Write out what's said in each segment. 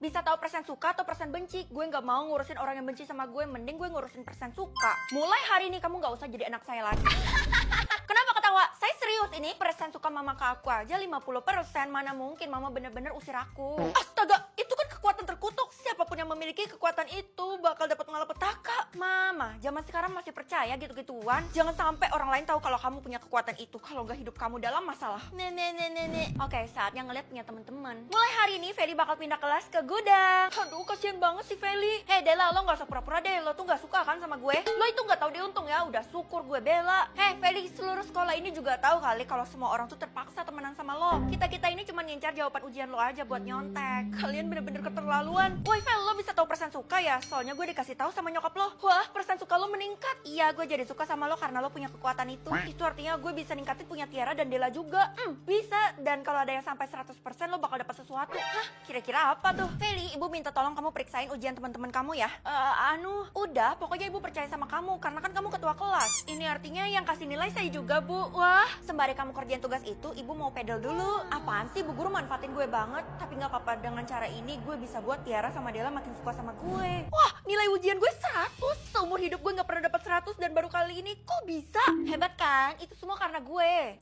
Bisa tahu persen suka atau persen benci? Gue nggak mau ngurusin orang yang benci sama gue, mending gue ngurusin persen suka. Mulai hari ini kamu nggak usah jadi anak saya lagi. Kenapa ketawa? Saya serius ini. Persen suka mama ke aku aja 50%. Mana mungkin mama bener-bener usir aku. Astaga, itu kan kekuatan terkutuk. Siapapun yang memiliki kekuatan itu bakal dapat malapetaka. Mama, zaman sekarang masih percaya gitu-gituan. Jangan sampai orang lain tahu kalau kamu punya kekuatan itu. Kalau nggak hidup kamu dalam masalah. Nenek. Oke, saatnya ngeliat punya teman-teman. Mulai hari ini Feli bakal pindah kelas ke gudang. Aduh, kasihan banget sih Feli. Hei Dela, lo gak usah pura-pura deh. Lo tuh gak suka kan sama gue? Lo itu gak tahu diuntung ya. Udah syukur gue bela. Hei Feli, seluruh sekolah ini juga tahu kali kalau semua orang tuh terpaksa temenan sama lo. Kita ini cuma ngincar jawaban ujian lo aja buat nyontek. Kalian bener-bener keterlaluan. Woi Fel, lo bisa tahu persen suka ya? Soalnya gue dikasih tahu sama nyokap lo. Wah, persen suka lo meningkat. Iya, gue jadi suka sama lo karena lo punya kekuatan itu. Itu artinya gue bisa ningkatin punya Tiara dan Dela juga. Bisa. Dan kalau ada yang sampai 100% lo bakal dapat sesuatu. Hah? Kira-kira apa tuh? Feli, ibu minta tolong kamu periksain ujian teman-teman kamu ya. Udah, pokoknya ibu percaya sama kamu karena kan kamu ketua kelas. Ini artinya yang kasih nilai saya juga, Bu. Wah, sembari kamu kerjain tugas itu, ibu mau pedal dulu. Apaan sih, Bu Guru manfaatin gue banget. Tapi nggak apa-apa, dengan cara ini gue bisa buat Tiara sama Dela makin suka sama gue. Wah, nilai ujian gue 100. Seumur hidup gue nggak pernah dapat 100 dan baru kali ini kok bisa? Hebat kan? Itu semua karena gue.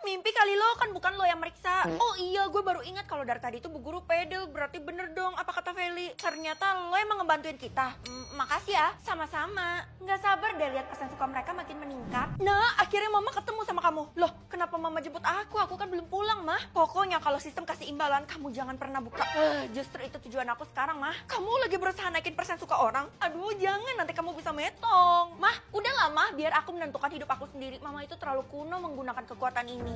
Mimpi kali lo, kan bukan lo yang meriksa. Oh iya, gue baru ingat kalau dari tadi itu Bu Guru pedel. Berarti bener dong apa kata Feli. Ternyata lo emang ngebantuin kita. Makasih ya, sama-sama. Nggak sabar deh lihat persen suka mereka makin meningkat. Nah, akhirnya mama ketemu sama kamu. Loh, kenapa mama jemput aku? Aku kan belum pulang, Mah. Pokoknya kalau sistem kasih imbalan, kamu jangan pernah buka. Justru itu tujuan aku sekarang, Mah. Kamu lagi berusaha naikin persen suka orang. Aduh, jangan, nanti kamu bisa metong. Mah, udahlah, Mah. Biar aku menentukan hidup aku sendiri. Mama itu terlalu kuno menggunakan kekuatan ini.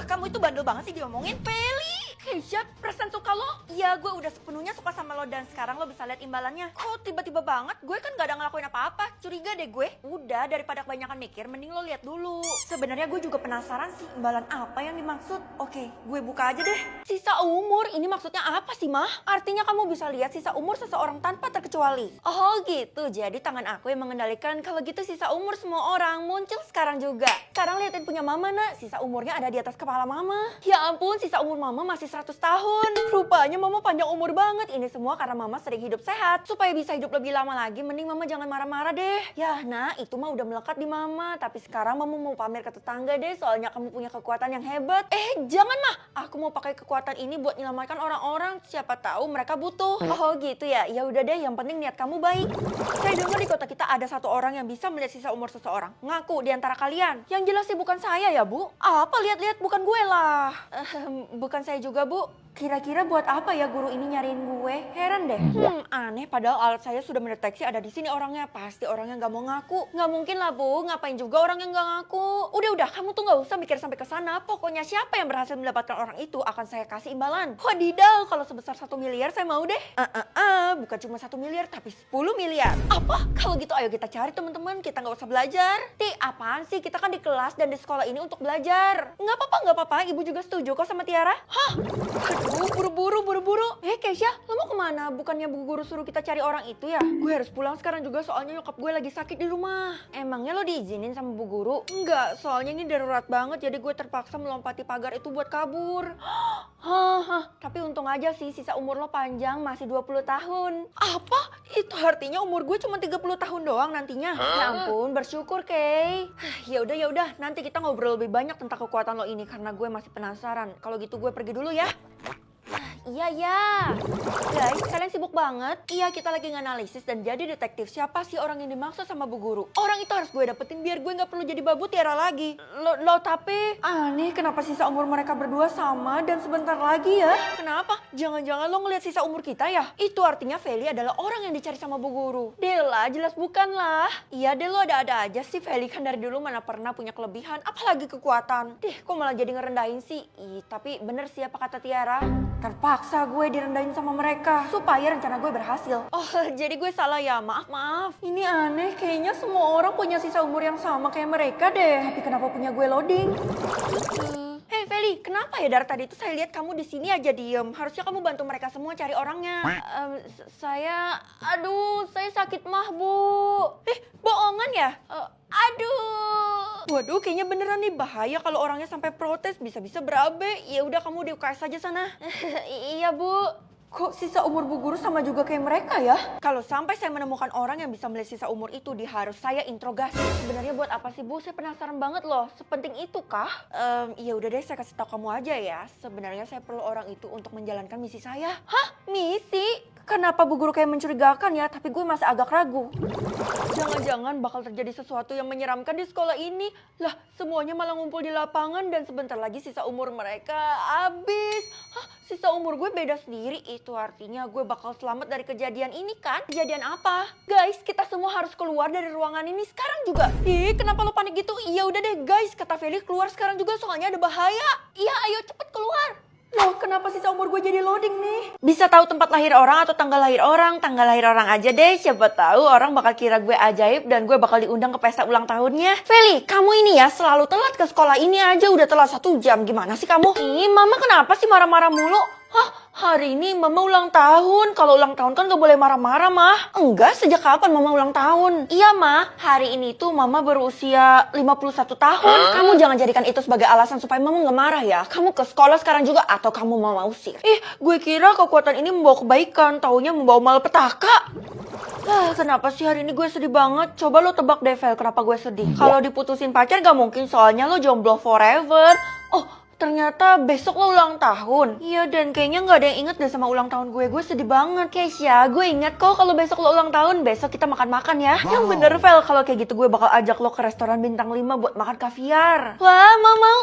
Kamu itu bandel banget sih diomongin. Feli, Keisha, persen suka lo? Iya, gue udah sepenuhnya suka sama lo dan sekarang lo bisa lihat imbalannya. Kok tiba-tiba banget? Gue kan gak ada ngelakuin apa-apa. Curiga deh gue. Udah, daripada kebanyakan mikir, mending lo lihat dulu. Sebenarnya gue juga penasaran sih imbalan apa yang dimaksud. Oke, gue buka aja deh. Sisa umur, ini maksudnya apa sih, Mah? Artinya kamu bisa lihat sisa umur seseorang tanpa terkecuali. Oh gitu, jadi tangan aku yang mengendalikan. Kalau gitu sisa umur semua orang muncul sekarang juga. Sekarang liatin punya mama, nak. Sisa umurnya ada di atas kepala mama. Ya ampun, sisa umur mama masih 100 tahun. Rupanya mama panjang umur banget. Ini semua karena mama sering hidup sehat. Supaya bisa hidup lebih lama lagi, mending mama jangan marah-marah deh. Ya, nah itu mah udah melekat di mama. Tapi sekarang mama mau pamer ke tetangga deh, soalnya kamu punya kekuatan yang hebat. Jangan mah. Aku mau pakai kekuatan ini buat menyelamatkan orang-orang. Siapa tahu mereka butuh. Oh gitu ya. Ya udah deh, yang penting niat kamu baik. Saya dengar di kota kita ada satu orang yang bisa melihat sisa umur seseorang. Ngaku di antara kalian. Yang jelas sih bukan saya ya, Bu. Apa lihat-lihat, bukan gue lah. Bukan saya juga, Bu. Kira-kira buat apa ya guru ini nyariin gue? Heran deh. Aneh, padahal alat saya sudah mendeteksi ada di sini orangnya. Pasti orangnya nggak mau ngaku. Nggak mungkin lah, Bu. Ngapain juga orang yang nggak ngaku? Udah, kamu tuh nggak usah mikir sampai ke sana. Pokoknya siapa yang berhasil mendapatkan orang itu akan saya kasih imbalan. Wadidaw, kalau sebesar 1 miliar saya mau deh. Bukan cuma 1 miliar, tapi 10 miliar. Apa? Kalau gitu ayo kita cari teman-teman. Kita nggak usah belajar. Apaan sih? Kita kan di kelas dan di sekolah ini untuk belajar. Nggak apa-apa. Ibu juga setuju kok sama Tiara. Hah? Aduh, buru-buru. Keisha, lo mau kemana? Bukannya Bu Guru suruh kita cari orang itu ya? Gue harus pulang sekarang juga soalnya nyokap gue lagi sakit di rumah. Emangnya lo diizinin sama Bu Guru? Enggak, soalnya ini darurat banget jadi gue terpaksa melompati pagar itu buat kabur. Tapi untung aja sih sisa umur lo panjang, masih 20 tahun. Apa? Itu artinya umur gue cuma 30 tahun doang nantinya. Ya ampun, bersyukur, Kay. Ya udah, nanti kita ngobrol lebih banyak tentang kekuatan lo ini karena gue masih penasaran. Kalau gitu gue pergi dulu ya. Iya. Guys, kalian sibuk banget? Iya, kita lagi nganalisis dan jadi detektif siapa sih orang yang dimaksud sama Bu Guru. Orang itu harus gue dapetin biar gue gak perlu jadi babu Tiara lagi. Lo tapi aneh, kenapa sisa umur mereka berdua sama dan sebentar lagi ya? Kenapa? Jangan-jangan lo ngeliat sisa umur kita ya? Itu artinya Feli adalah orang yang dicari sama Bu Guru. Dela, jelas bukan lah. Iya deh, lo ada-ada aja sih. Feli kan dari dulu mana pernah punya kelebihan, apalagi kekuatan. Kok malah jadi ngerendahin sih? Tapi bener sih apa kata Tiara. Terpaksa gue direndahin sama mereka supaya rencana gue berhasil. Oh, jadi gue salah ya? Maaf. Ini aneh, kayaknya semua orang punya sisa umur yang sama kayak mereka deh. Tapi kenapa punya gue loading? Hei Feli, kenapa ya dari tadi tuh saya lihat kamu di sini aja diem. Harusnya kamu bantu mereka semua cari orangnya. Saya sakit mah, Bu. Bohongan ya? Aduh. Waduh, kayaknya beneran nih, bahaya kalau orangnya sampai protes, bisa-bisa berabe. Ya udah kamu di UKS aja sana. Iya, Bu. Kok sisa umur Bu Guru sama juga kayak mereka ya? Kalau sampai saya menemukan orang yang bisa melihat sisa umur itu, harus saya interogasi. Sebenarnya buat apa sih Bu? Saya penasaran banget loh. Sepenting itu kah? Ya udah deh, saya kasih tahu kamu aja ya. Sebenarnya saya perlu orang itu untuk menjalankan misi saya. Hah? Misi? Kenapa Bu Guru kayak mencurigakan ya? Tapi gue masih agak ragu. Jangan-jangan bakal terjadi sesuatu yang menyeramkan di sekolah ini. Lah, semuanya malah ngumpul di lapangan dan sebentar lagi sisa umur mereka habis. Hah? Sisa umur gue beda sendiri. Itu artinya gue bakal selamat dari kejadian ini kan? Kejadian apa? Guys, kita semua harus keluar dari ruangan ini sekarang juga. Ih, kenapa lo panik gitu? Iya udah deh guys, kata Feli keluar sekarang juga soalnya ada bahaya. Iya, ayo cepet keluar. Loh, kenapa sisa umur gue jadi loading nih? Bisa tahu tempat lahir orang atau tanggal lahir orang? Tanggal lahir orang aja deh, siapa tahu orang bakal kira gue ajaib dan gue bakal diundang ke pesta ulang tahunnya. Feli, kamu ini ya selalu telat ke sekolah, ini aja udah telat 1 jam. Gimana sih kamu? Ih, mama kenapa sih marah-marah mulu? Hah? Hari ini mama ulang tahun. Kalau ulang tahun kan gak boleh marah-marah, mah. Enggak, sejak kapan mama ulang tahun? Iya, mah. Hari ini tuh mama berusia 51 tahun. Kamu jangan jadikan itu sebagai alasan supaya mama gak marah ya. Kamu ke sekolah sekarang juga atau kamu mau usir? Gue kira kekuatan ini membawa kebaikan. Taunya membawa malapetaka. Kenapa sih hari ini gue sedih banget? Coba lo tebak deh, Vel, kenapa gue sedih? Kalau diputusin pacar gak mungkin, soalnya lo jomblo forever. Oh, ternyata besok lo ulang tahun. Iya, dan kayaknya gak ada yang inget deh sama ulang tahun gue. Gue sedih banget, Keisha. Gue inget kok kalau besok lo ulang tahun. Besok kita makan-makan ya. Yang bener, Vel. Kalau kayak gitu gue bakal ajak lo ke restoran bintang 5 buat makan kaviar. Wah, mau.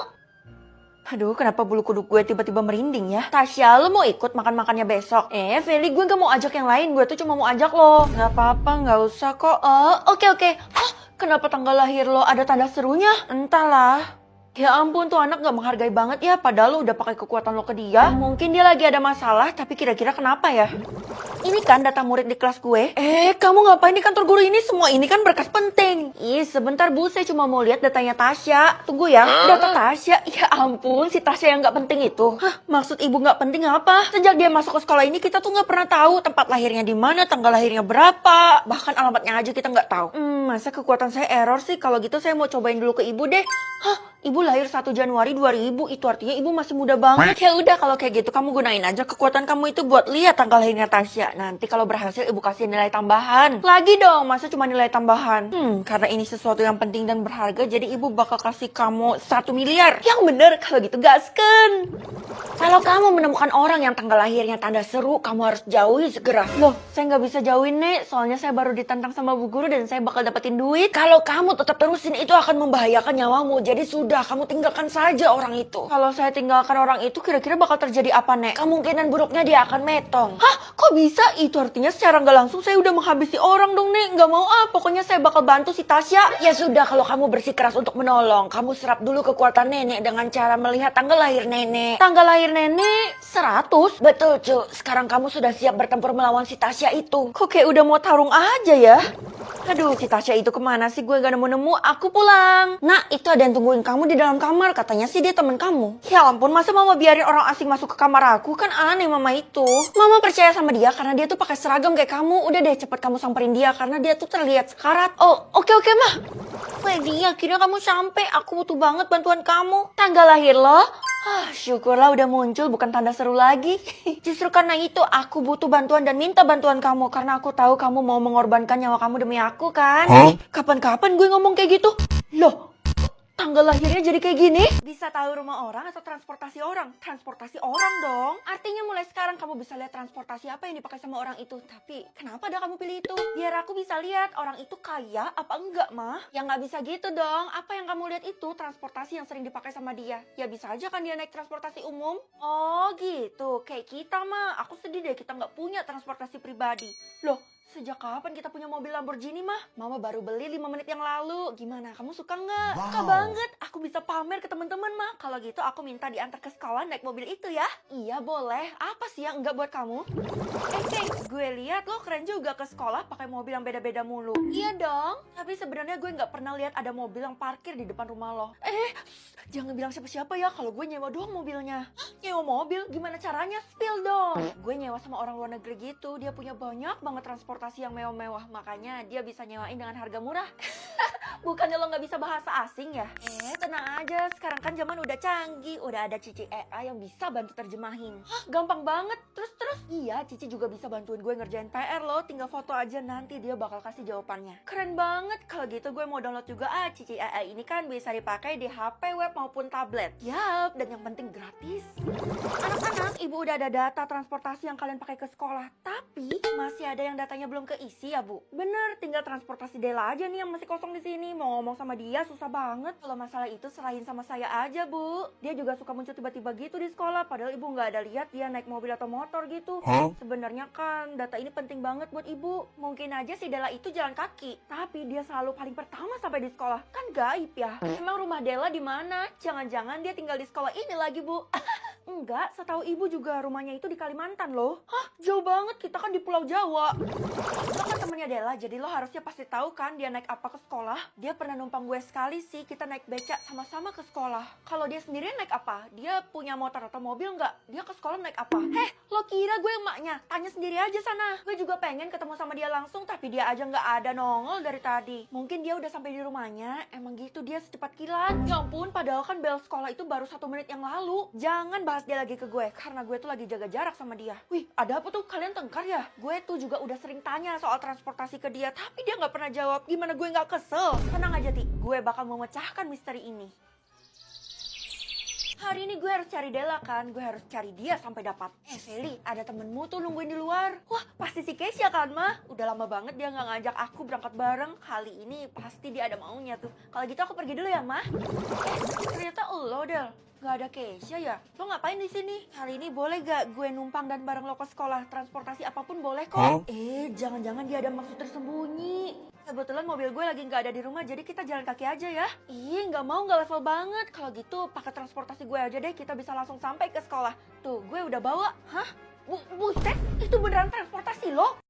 Aduh, kenapa bulu kuduk gue tiba-tiba merinding ya? Tasya, lo mau ikut makan-makannya besok? Feli, gue gak mau ajak yang lain. Gue tuh cuma mau ajak lo. Gak apa-apa, gak usah kok. Oke. Kenapa tanggal lahir lo ada tanda serunya? Entahlah. Ya ampun, tuh anak gak menghargai banget ya. Padahal lo udah pakai kekuatan lo ke dia. Mungkin dia lagi ada masalah, tapi kira-kira kenapa ya? Ini kan data murid di kelas gue. Kamu ngapain di kantor guru ini? Semua ini kan berkas penting. Sebentar Bu, saya cuma mau lihat datanya Tasya. Tunggu ya, data Tasya. Ya ampun, si Tasya yang gak penting itu. Hah, maksud ibu gak penting apa? Sejak dia masuk ke sekolah ini, kita tuh gak pernah tahu tempat lahirnya di mana, tanggal lahirnya berapa. Bahkan alamatnya aja kita gak tahu. Masa kekuatan saya error sih? Kalau gitu saya mau cobain dulu ke ibu deh. Hah? Ibu lahir 1 Januari 2000, itu artinya ibu masih muda banget. Ya udah, kalau kayak gitu kamu gunain aja kekuatan kamu itu buat lihat tanggal lahirnya Tasya. Nanti kalau berhasil ibu kasih nilai tambahan. Lagi dong, masa cuma nilai tambahan? Karena ini sesuatu yang penting dan berharga, jadi ibu bakal kasih kamu 1 miliar. Yang bener, kalau gitu gasken. Kalau kamu menemukan orang yang tanggal lahirnya tanda seru, kamu harus jauhi segera. Loh, saya nggak bisa jauhin, Nek. Soalnya saya baru ditantang sama Bu Guru dan saya bakal dapetin duit. Kalau kamu tetap terusin, itu akan membahayakan nyawamu. Jadi sudah, kamu tinggalkan saja orang itu. Kalau saya tinggalkan orang itu, kira-kira bakal terjadi apa, Nek? Kemungkinan buruknya dia akan metong. Hah? Kok bisa? Itu artinya secara nggak langsung saya udah menghabisi orang dong, Nek. Nggak mau pokoknya saya bakal bantu si Tasya. Ya sudah, kalau kamu bersikeras untuk menolong, kamu serap dulu kekuatan nenek dengan cara melihat tanggal lahir nenek. Tanggal lahir nenek 100? Betul, Cu. Sekarang kamu sudah siap bertempur melawan si Tasya itu. Kok kayak udah mau tarung aja ya? Aduh, si Tasya itu kemana sih? Gue gak nemu-nemu, aku pulang. Nah, itu ada yang tungguin kamu di dalam kamar. Katanya sih dia temen kamu. Ya ampun, masa mama biarin orang asing masuk ke kamar aku? Kan aneh mama itu. Mama percaya sama dia karena dia tuh pakai seragam kayak kamu. Udah deh, cepet kamu samperin dia karena dia tuh terlihat sekarat. Oh, oke, mah. Freddy, akhirnya kamu sampai. Aku butuh banget bantuan kamu. Tanggal lahir lo? Syukurlah udah muncul, bukan tanda seru lagi. Justru karena itu aku butuh bantuan dan minta bantuan kamu. Karena aku tahu kamu mau mengorbankan nyawa kamu demi aku kan. Kapan-kapan gue ngomong kayak gitu? Loh, tanggal lahirnya jadi kayak gini? Bisa tahu rumah orang atau transportasi orang? Transportasi orang dong. Artinya mulai sekarang kamu bisa lihat transportasi apa yang dipakai sama orang itu. Tapi kenapa ada kamu pilih itu? Biar aku bisa lihat orang itu kaya apa enggak, mah? Ya nggak bisa gitu dong. Apa yang kamu lihat itu transportasi yang sering dipakai sama dia. Ya bisa aja kan dia naik transportasi umum. Oh gitu, kayak kita mah. Aku sedih deh kita nggak punya transportasi pribadi. Loh, sejak kapan kita punya mobil Lamborghini, mah? Mama baru beli 5 menit yang lalu. Gimana? Kamu suka nggak? Wow. Suka banget. Aku bisa pamer ke teman-teman, mah. Kalau gitu aku minta diantar ke sekolah naik mobil itu ya. Iya, boleh. Apa sih yang enggak buat kamu? Gue gue lihat lo keren juga ke sekolah pakai mobil yang beda-beda mulu. Iya dong. Tapi sebenarnya gue nggak pernah lihat ada mobil yang parkir di depan rumah lo. Jangan bilang siapa-siapa ya kalau gue nyewa doang mobilnya. Nyewa mobil? Gimana caranya? Spill dong. Gue nyewa sama orang luar negeri gitu. Dia punya banyak banget transportasi yang mewah-mewah. Makanya dia bisa nyewain dengan harga murah. Bukannya lo nggak bisa bahasa asing ya? Tenang aja, sekarang kan zaman udah canggih, udah ada Cici AI yang bisa bantu terjemahin. Hah, gampang banget. Terus? Iya, Cici juga bisa bantuin gue ngerjain PR lo, tinggal foto aja nanti dia bakal kasih jawabannya. Keren banget, kalau gitu gue mau download juga Cici AI ini kan bisa dipakai di HP, web maupun tablet. Yap, dan yang penting gratis. Anak-anak, ibu udah ada data transportasi yang kalian pakai ke sekolah, tapi masih ada yang datanya belum keisi ya bu? Bener, tinggal transportasi Dela aja nih yang masih kosong di sini. Mau ngomong sama dia susah banget. Kalau masalah itu serahin sama saya aja bu. Dia juga suka muncul tiba-tiba gitu di sekolah, padahal ibu nggak ada lihat dia naik mobil atau motor gitu. Sebenarnya kan data ini penting banget buat ibu. Mungkin aja si Dela itu jalan kaki, tapi dia selalu paling pertama sampai di sekolah. Kan gaib ya. Emang rumah Dela di mana? Jangan-jangan dia tinggal di sekolah ini lagi bu. Enggak, setahu ibu juga rumahnya itu di Kalimantan loh. Hah? Jauh banget, kita kan di Pulau Jawa. Lo kan temennya Dela, jadi lo harusnya pasti tahu kan dia naik apa ke sekolah. Dia pernah numpang gue sekali sih, kita naik beca sama-sama ke sekolah. Kalau dia sendirian naik apa? Dia punya motor atau mobil nggak? Dia ke sekolah naik apa? Lo kira gue emaknya? Tanya sendiri aja sana. Gue juga pengen ketemu sama dia langsung, tapi dia aja nggak ada nongol dari tadi. Mungkin dia udah sampai di rumahnya, emang gitu dia secepat kilat. Ya ampun, padahal kan bel sekolah itu baru 1 menit yang lalu. Jangan bahas dia lagi ke gue, karena gue tuh lagi jaga jarak sama dia. Wih, ada apa tuh? Kalian tengkar ya? Gue tuh juga udah sering tanya soal transportasi ke dia, tapi dia nggak pernah jawab. Gimana gue nggak kesel? Tenang aja, Ti. Gue bakal memecahkan misteri ini. Hari ini gue harus cari Dela kan, gue harus cari dia sampai dapat. Feli, ada temenmu tuh nungguin di luar. Wah, pasti si Keisha kan, mah? Udah lama banget dia nggak ngajak aku berangkat bareng. Kali ini pasti dia ada maunya tuh. Kalau gitu aku pergi dulu ya, mah. Ternyata lo, Del. Gak ada Keisha ya? Lo ngapain di sini? Hari ini boleh gak gue numpang dan bareng lo ke sekolah? Transportasi apapun boleh kok. Jangan-jangan dia ada maksud tersembunyi. Kebetulan mobil gue lagi nggak ada di rumah, jadi kita jalan kaki aja ya. Nggak mau, nggak level banget. Kalau gitu pakai transportasi gue aja deh, kita bisa langsung sampai ke sekolah. Tuh, gue udah bawa. Hah? Buset, itu beneran transportasi lo?